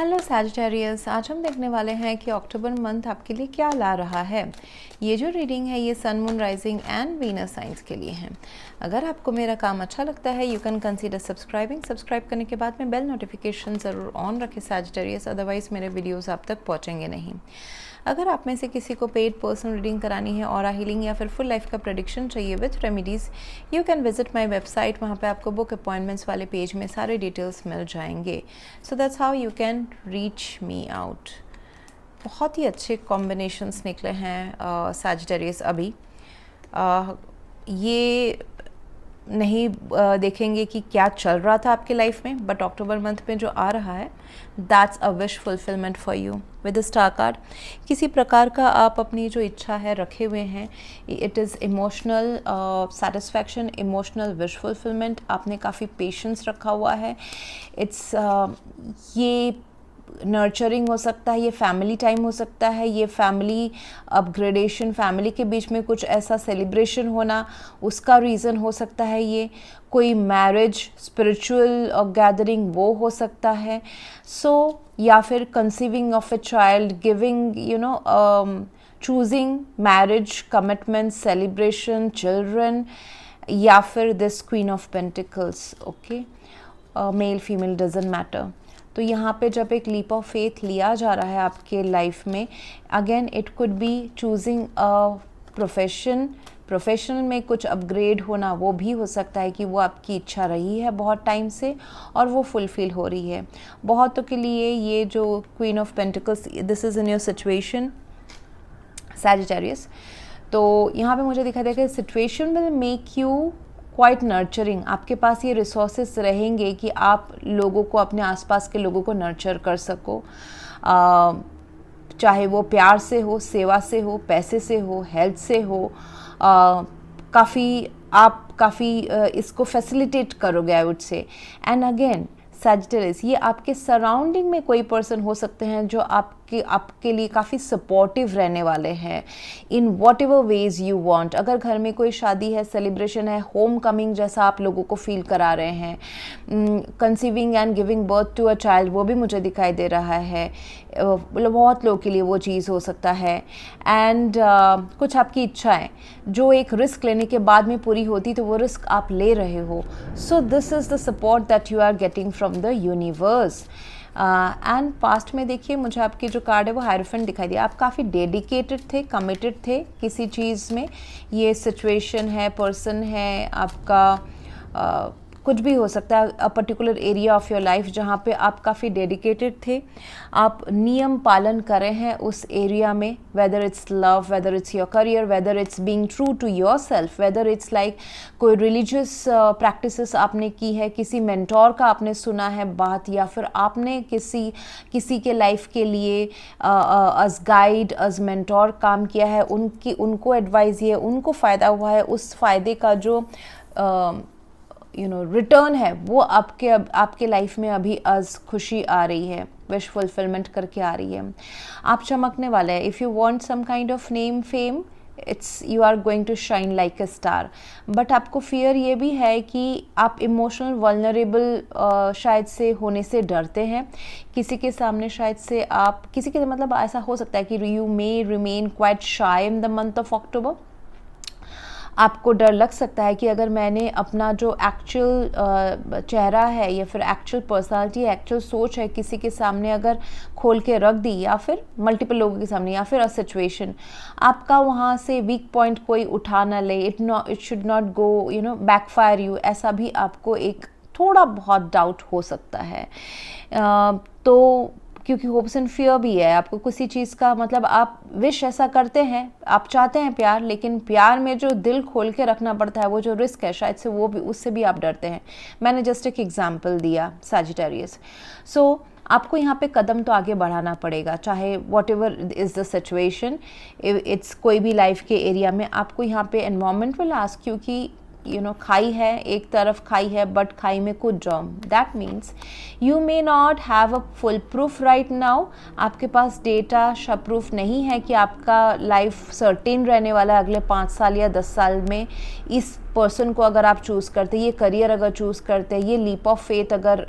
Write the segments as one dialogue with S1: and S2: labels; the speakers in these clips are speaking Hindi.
S1: हेलो सैजिटेरियस, आज हम देखने वाले हैं कि अक्टूबर मंथ आपके लिए क्या ला रहा है। ये जो रीडिंग है ये sun, moon, rising and Venus science के लिए है। अगर आपको मेरा काम अच्छा लगता है यू कैन कंसीडर सब्सक्राइब करने के बाद में बेल नोटिफिकेशन ज़रूर ऑन रखें सैजिटेरियस, अदरवाइज़ मेरे वीडियोस आप तक पहुंचेंगे नहीं। अगर आप में से किसी को पेड पर्सनल रीडिंग करानी है, ऑरा हीलिंग या फिर फुल लाइफ का प्रेडिक्शन चाहिए with remedies, you can visit my website. वहाँ पे आपको बुक अपॉइंटमेंट्स वाले पेज में सारे डिटेल्स मिल जाएंगे। So that's how you can reach me out. बहुत ही अच्छे कॉम्बिनेशंस निकले हैं सैजिटेरियस अभी। ये नहीं देखेंगे कि क्या चल रहा था आपके लाइफ में, बट अक्टूबर मंथ में जो आ रहा है that's a wish fulfilment for you with the star card. किसी प्रकार का आप अपनी जो इच्छा है रखे हुए हैं, it is emotional satisfaction, emotional wish fulfilment. आपने काफ़ी पेशेंस रखा हुआ है। इट्स ये नर्चरिंग हो सकता है, ये फैमिली टाइम हो सकता है, ये फैमिली अपग्रेडेशन, फैमिली के बीच में कुछ ऐसा सेलिब्रेशन होना उसका रीज़न हो सकता है। ये कोई मैरिज, स्पिरिचुअल गैदरिंग वो हो सकता है। या फिर conceiving of a child, giving choosing marriage, commitment, celebration, children, या फिर this queen of pentacles. Okay, male female doesn't matter. तो यहाँ पे जब एक लीप ऑफ फेथ लिया जा रहा है आपके लाइफ में, again it could be choosing a professional में कुछ अपग्रेड होना, वो भी हो सकता है कि वो आपकी इच्छा रही है बहुत टाइम से और वो फुलफिल हो रही है। बहुतों के लिए ये जो queen of pentacles, this is in your situation Sagittarius. तो यहाँ पे मुझे दिखाई देगा situation will make you quite nurturing. आपके पास ये रिसोर्सेस रहेंगे कि आप लोगों को, अपने आसपास के लोगों को नर्चर कर सको, चाहे वो प्यार से हो, सेवा से हो, पैसे से हो, हेल्थ से हो। आप काफ़ी इसको फैसिलिटेट करोगे I would say. And again Sagittarius, ये आपके सराउंडिंग में कोई पर्सन हो सकते हैं जो आपके लिए काफ़ी सपोर्टिव रहने वाले हैं in what ever ways you want. अगर घर में कोई शादी है, सेलिब्रेशन है, होम कमिंग जैसा आप लोगों को फील करा रहे हैं, conceiving and giving birth to a child, वो भी मुझे दिखाई दे रहा है। बहुत लोगों के लिए वो चीज़ हो सकता है। एंड कुछ आपकी इच्छाएं जो एक रिस्क लेने के बाद में पूरी होती, तो वो रिस्क आप ले रहे हो। So this is the support that you are getting from the universe. And past में देखिए, मुझे आपकी जो कार्ड है वो हायरोफेंट दिखाई दिया। आप काफ़ी डेडिकेटेड थे, कमिटेड थे किसी चीज़ में। ये सिचुएशन है, पर्सन है, आपका कुछ भी हो सकता है, a particular area of your life जहाँ पे आप काफ़ी डेडिकेटेड थे। आप नियम पालन कर रहे हैं उस एरिया में, whether it's love, whether it's your career, whether it's being true to yourself, whether it's like कोई रिलीजियस प्रैक्टिसेस आपने की है, किसी मेंटोर का आपने सुना है बात, या फिर आपने किसी के लाइफ के लिए अज गाइड, अज मेंटोर काम किया है, उनको एडवाइस दिए, उनको फ़ायदा हुआ है। उस फ़ायदे का जो रिटर्न है वो आपके लाइफ में अभी आज खुशी आ रही है, विश फुलफिलमेंट करके आ रही है। आप चमकने वाले हैं। If you want some kind of name, fame, you are going to shine like a star. But आपको फियर ये भी है कि आप इमोशनल वल्नरेबल शायद से होने से डरते हैं। किसी के सामने शायद से आप मतलब ऐसा हो सकता है कि you may remain quite shy in the month of October. आपको डर लग सकता है कि अगर मैंने अपना जो एक्चुअल चेहरा है, या फिर एक्चुअल पर्सनालिटी, एक्चुअल सोच है, किसी के सामने अगर खोल के रख दी, या फिर मल्टीपल लोगों के सामने, या फिर अ सिचुएशन, आपका वहाँ से वीक पॉइंट कोई उठा ना ले, it should not go backfire you, ऐसा भी आपको एक थोड़ा बहुत डाउट हो सकता है। तो क्योंकि होप्स एंड फियर भी है आपको किसी चीज़ का, मतलब आप विश ऐसा करते हैं, आप चाहते हैं प्यार, लेकिन प्यार में जो दिल खोल के रखना पड़ता है, वो जो रिस्क है, शायद से वो भी, उससे भी आप डरते हैं। मैंने जस्ट एक एग्जांपल दिया सैजिटेरियस। सो आपको यहाँ पे कदम तो आगे बढ़ाना पड़ेगा, चाहे what ever is the situation, it's कोई भी लाइफ के एरिया में। आपको यहाँ पे एनवायरमेंट विल आस्क यू कि खाई है, एक तरफ खाई है, बट खाई में कूद जाओ। That means you may not have a full proof right now. आपके पास डेटा प्रूफ नहीं है कि आपका लाइफ सर्टेन रहने वाला है अगले 5 साल या 10 साल में इस पर्सन को अगर आप चूज़ करते, ये करियर अगर चूज़ करते, ये लीप ऑफ फेथ अगर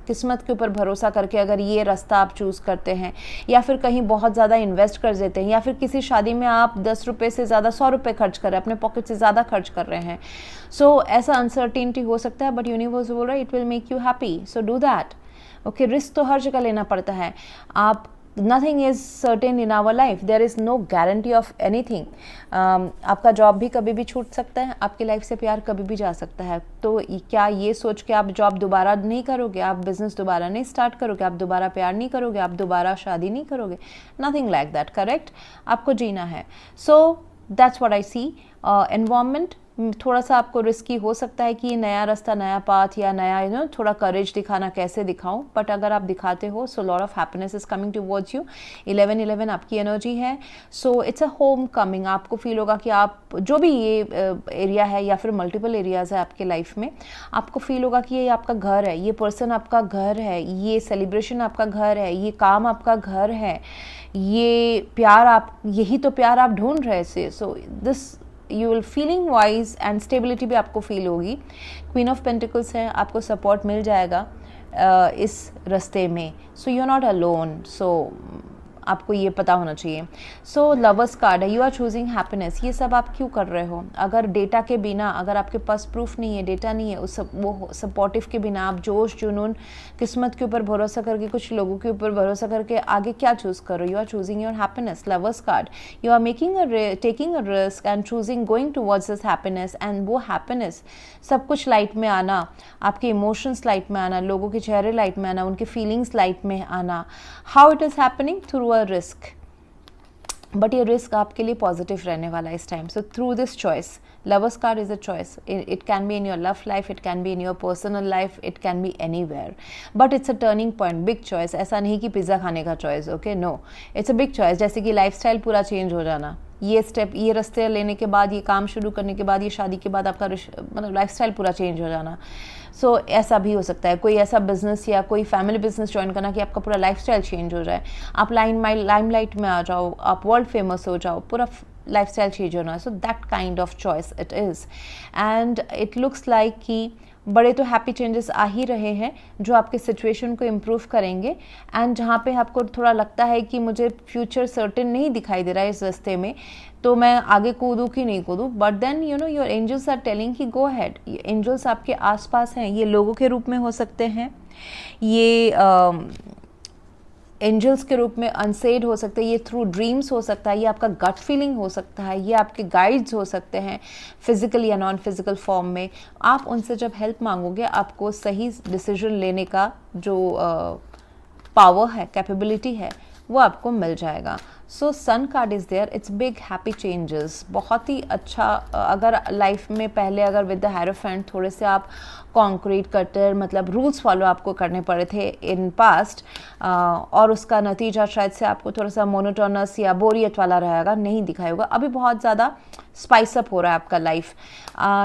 S1: किस्मत के ऊपर भरोसा करके अगर ये रास्ता आप चूज़ करते हैं, या फिर कहीं बहुत ज़्यादा इन्वेस्ट कर देते हैं, या फिर किसी शादी में आप 10 रुपये से ज़्यादा 100 रुपये खर्च कर रहे हैं, अपने पॉकेट से ज़्यादा खर्च कर रहे हैं, सो ऐसा अनसर्टिनिटी हो सकता है, बट यूनिवर्स बोल रहा है it will make you happy, so do that. Okay, risk तो हर जगह लेना पड़ता है। आप nothing is certain in our life, there is no guarantee of anything। आपका जॉब भी कभी भी छूट सकता है, आपकी लाइफ से प्यार कभी भी जा सकता है। तो क्या ये सोच के आप जॉब दोबारा नहीं करोगे, आप बिजनेस दोबारा नहीं स्टार्ट करोगे, आप दोबारा प्यार नहीं करोगे, आप दोबारा शादी नहीं करोगे? Nothing like that, correct? आपको जीना है। So that's what I see. Environment थोड़ा सा आपको रिस्की हो सकता है कि ये नया रास्ता, नया पाथ या नया थोड़ा करेज दिखाना, कैसे दिखाऊं, बट अगर आप दिखाते हो so lot of happiness is coming towards you. 11-11 आपकी एनर्जी है, so it's a home coming. आपको फील होगा कि आप जो भी ये एरिया है या फिर मल्टीपल एरियाज है आपके लाइफ में, आपको फील होगा कि ये आपका घर है, ये पर्सन आपका घर है, ये सेलिब्रेशन आपका घर है, ये काम आपका घर है, ये प्यार आप, यही तो प्यार आप ढूंढ रहे थे। So this you will feeling wise and stability भी आपको फील होगी। क्वीन ऑफ पेंटिकल्स है, आपको सपोर्ट मिल जाएगा इस रास्ते में। So you are not alone, so आपको ये पता होना चाहिए। सो लवर्स कार्ड है, यू आर चूजिंग हैप्पीनेस। ये सब आप क्यों कर रहे हो? अगर डेटा के बिना, अगर आपके पास प्रूफ नहीं है, डेटा नहीं है, उस वो सपोर्टिव के बिना आप जोश जुनून किस्मत के ऊपर भरोसा करके, कुछ लोगों के ऊपर भरोसा करके आगे क्या चूज़ करो? You are choosing your happiness. Lovers card, you are taking a risk and choosing going towards this happiness. And वो हैप्पीनेस, सब कुछ लाइट में आना, आपके इमोशंस लाइट में आना, लोगों के चेहरे लाइट में आना, उनके फीलिंग्स लाइट में आना। How it is happening? Through a risk, but ये रिस्क आपके लिए पॉजिटिव रहने वाला है इस time. So through this choice, lovers card is a choice. It can be in your love life, it can be in your personal life, it can be anywhere, but it's a turning point, big choice. ऐसा नहीं कि पिज्ज़ा खाने का choice, okay, no, it's a big choice. जैसे कि लाइफस्टाइल पूरा चेंज हो जाना, ये स्टेप, ये रास्ते लेने के बाद, ये काम शुरू करने के बाद, ये शादी के बाद आपका मतलब लाइफस्टाइल पूरा चेंज हो जाना। सो ऐसा भी हो सकता है, कोई ऐसा बिजनेस या कोई फैमिली बिजनेस ज्वाइन करना कि आपका पूरा लाइफस्टाइल चेंज हो जाए, आप लाइमलाइट में आ जाओ, आप वर्ल्ड फेमस हो जाओ, पूरा लाइफस्टाइल चेंज होना है। So that kind of choice it is, and it looks like कि बड़े तो हैप्पी चेंजेस आ ही रहे हैं जो आपके सिचुएशन को इम्प्रूव करेंगे। एंड जहाँ पे आपको थोड़ा लगता है कि मुझे फ्यूचर सर्टेन नहीं दिखाई दे रहा है इस रास्ते में, तो मैं आगे कूदूँ कि नहीं कूदूँ, but then your angels are telling कि गो हैड। एंजल्स आपके आसपास हैं, ये लोगों के रूप में हो सकते हैं, ये एंजल्स के रूप में अनसेड हो सकते हैं, ये थ्रू ड्रीम्स हो सकता है, ये आपका गट फीलिंग हो सकता है, ये आपके गाइड्स हो सकते हैं फिजिकल या नॉन फिजिकल फॉर्म में। आप उनसे जब हेल्प मांगोगे, आपको सही डिसीजन लेने का जो पावर है, कैपेबिलिटी है, वो आपको मिल जाएगा। So sun card is there, it's big happy changes, बहुत ही अच्छा। अगर लाइफ में पहले अगर विद द हायरोफेंट थोड़े से आप कॉन्क्रीट कटर, मतलब रूल्स फॉलो आपको करने पड़े थे इन पास्ट, और उसका नतीजा शायद से आपको थोड़ा सा मोनोटोनस या बोरियत वाला रहेगा, नहीं दिखाई होगा। अभी बहुत ज़्यादा स्पाइस अप हो रहा है आपका लाइफ।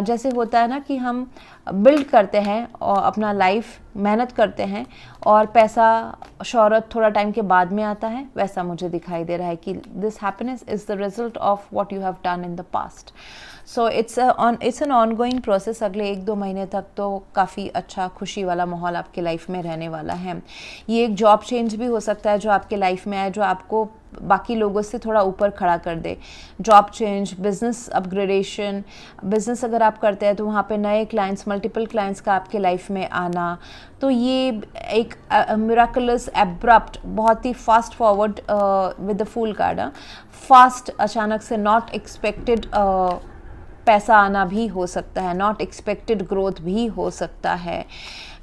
S1: जैसे होता है ना कि हम बिल्ड करते हैं और अपना लाइफ मेहनत करते हैं, और पैसा शोहरत थोड़ा टाइम के बाद में आता है, वैसा मुझे दिखाई दे रहा है कि this happiness is the result of what you have done in the past. So it's an ongoing process. अगले 1-2 महीने तक तो काफ़ी अच्छा खुशी वाला माहौल आपके लाइफ में रहने वाला है। ये एक जॉब चेंज भी हो सकता है जो आपके लाइफ में आए, जो आपको बाकी लोगों से थोड़ा ऊपर खड़ा कर दे। Job change, business upgradation, business अगर आप करते हैं तो वहाँ पे नए क्लाइंट्स, मल्टीपल क्लाइंट्स का आपके लाइफ में आना, तो ये एक मिराकुलस एब्रप्ट, बहुत ही fast forward with the fool card, fast, अचानक से नॉट एक्सपेक्टेड पैसा आना भी हो सकता है, नॉट एक्सपेक्टेड ग्रोथ भी हो सकता है,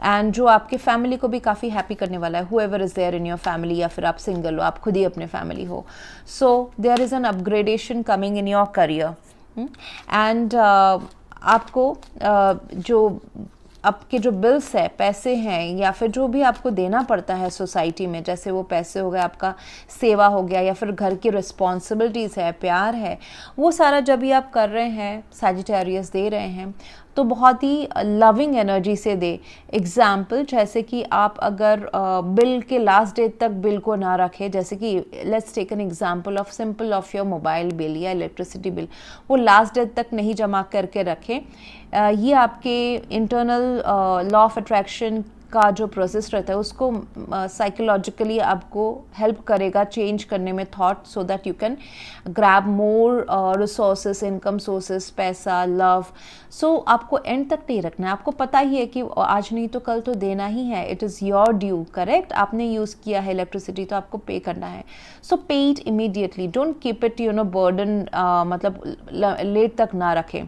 S1: एंड जो आपके फैमिली को भी काफ़ी हैप्पी करने वाला है। Whoever is there in your family, या फिर आप सिंगल हो, आप खुद ही अपने फैमिली हो, so there is an upgradation coming in your career. And आपको जो आपके जो बिल्स है, पैसे हैं, या फिर जो भी आपको देना पड़ता है सोसाइटी में, जैसे वो पैसे हो गए, आपका सेवा हो गया, या फिर घर की रिस्पॉन्सिबिलिटीज़ है, प्यार है, वो सारा जब भी आप कर रहे हैं, सैजिटेरियस दे रहे हैं, तो बहुत ही लविंग एनर्जी से दे। एग्जाम्पल, जैसे कि आप अगर बिल के लास्ट डेट तक बिल को ना रखें, जैसे कि let's take an example of simple of your mobile bill या इलेक्ट्रिसिटी बिल, वो लास्ट डेट तक नहीं जमा करके रखें। ये आपके इंटरनल लॉ ऑफ अट्रैक्शन का जो प्रोसेस रहता है उसको साइकोलॉजिकली आपको हेल्प करेगा चेंज करने में thought, so that you can grab more resources, income sources, पैसा, लव। सो आपको एंड तक नहीं रखना है। आपको पता ही है कि आज नहीं तो कल तो देना ही है, it is your due, correct. आपने यूज़ किया है इलेक्ट्रिसिटी तो आपको पे करना है, सो पे it immediately, don't keep it burden, मतलब लेट तक ना रखें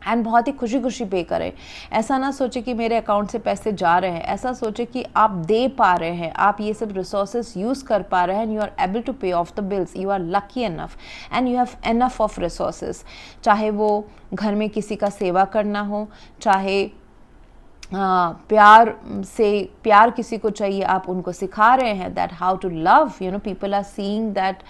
S1: एंड बहुत ही खुशी खुशी पे करें। ऐसा ना सोचे कि मेरे अकाउंट से पैसे जा रहे हैं, ऐसा सोचे कि आप दे पा रहे हैं, आप ये सब रिसोर्सेज यूज़ कर पा रहे हैं and you are able to pay off the bills, you are lucky enough and you have enough of resources. चाहे वो घर में किसी का सेवा करना हो, चाहे प्यार किसी को चाहिए, आप उनको सिखा रहे हैं that how to love, people are seeing that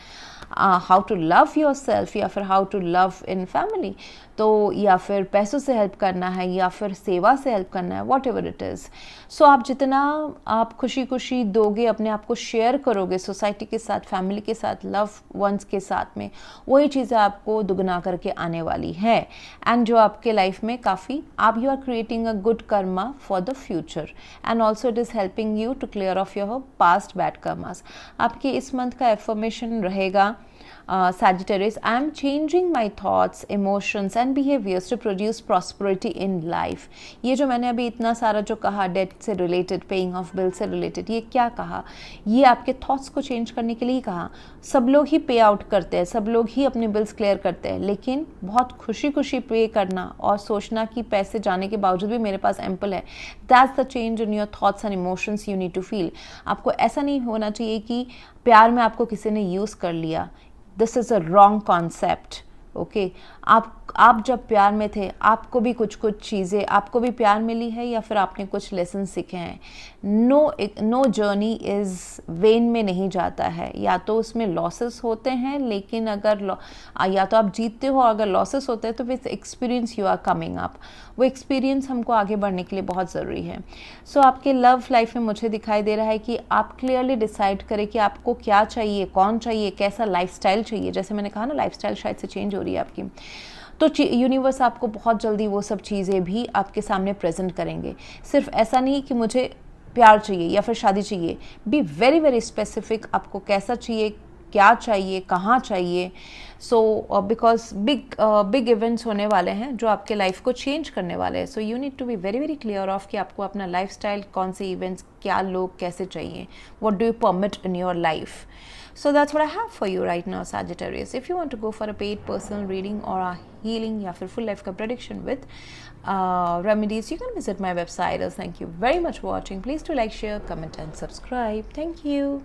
S1: how to love yourself, या फिर how to love in family. तो या फिर पैसों से हेल्प करना है या फिर सेवा से हेल्प करना है, वॉट एवर इट इज़। सो आप जितना आप खुशी खुशी दोगे, अपने आप को शेयर करोगे सोसाइटी के साथ, फैमिली के साथ, लव वंस के साथ में, वही चीज़ें आपको दुगना करके आने वाली है एंड जो आपके लाइफ में काफ़ी you are creating a good karma for the future and also it is helping you to clear of your past bad karmas. आपके इस मंथ का एफर्मेशन रहेगा Sagittarius, I am changing my thoughts, emotions and behaviors to produce prosperity in life। ये जो मैंने अभी इतना सारा जो कहा, डेट से रिलेटेड, पेइंग ऑफ बिल से रिलेटेड, ये क्या कहा, ये आपके थॉट्स को चेंज करने के लिए कहा। सब लोग ही पे आउट करते हैं, सब लोग ही अपने बिल्स क्लियर करते हैं, लेकिन बहुत खुशी खुशी पे करना और सोचना कि पैसे जाने के बावजूद भी मेरे पास एम्पल है, that's the change in your thoughts and emotions you need to feel. आपको ऐसा नहीं होना चाहिए कि प्यार में आपको किसी ने यूज़ कर लिया, this is a wrong concept, okay. आप जब प्यार में थे, आपको भी कुछ चीज़ें, आपको भी प्यार मिली है या फिर आपने कुछ लेसन सीखे हैं। नो जर्नी इज़ वेन में नहीं जाता है, या तो उसमें लॉसेस होते हैं, लेकिन अगर या तो आप जीतते हो, अगर लॉसेस होते हैं तो with experience you are coming up. वो एक्सपीरियंस हमको आगे बढ़ने के लिए बहुत ज़रूरी है। सो आपके लव लाइफ में मुझे दिखाई दे रहा है कि आप क्लियरली डिसाइड करें कि आपको क्या चाहिए, कौन चाहिए, कैसा लाइफस्टाइल चाहिए। जैसे मैंने कहा ना, लाइफस्टाइल शायद से चेंज हो रही है आपकी, तो यूनिवर्स आपको बहुत जल्दी वो सब चीज़ें भी आपके सामने प्रेजेंट करेंगे। सिर्फ ऐसा नहीं कि मुझे प्यार चाहिए या फिर शादी चाहिए, बी वेरी वेरी स्पेसिफिक, आपको कैसा चाहिए, क्या चाहिए, कहाँ चाहिए। सो बिकॉज बिग इवेंट्स होने वाले हैं जो आपके लाइफ को चेंज करने वाले हैं। So you need to be very very clear of कि आपको अपना लाइफस्टाइल, कौन से इवेंट्स, क्या लोग, कैसे चाहिए, what do you permit in your life. So that's what I have for you right now, Sagittarius. If you want to go for a paid personal reading or a healing या फिर full life का prediction with remedies, you can visit my website. Thank you very much for watching. Please do like, share, comment and subscribe. Thank you.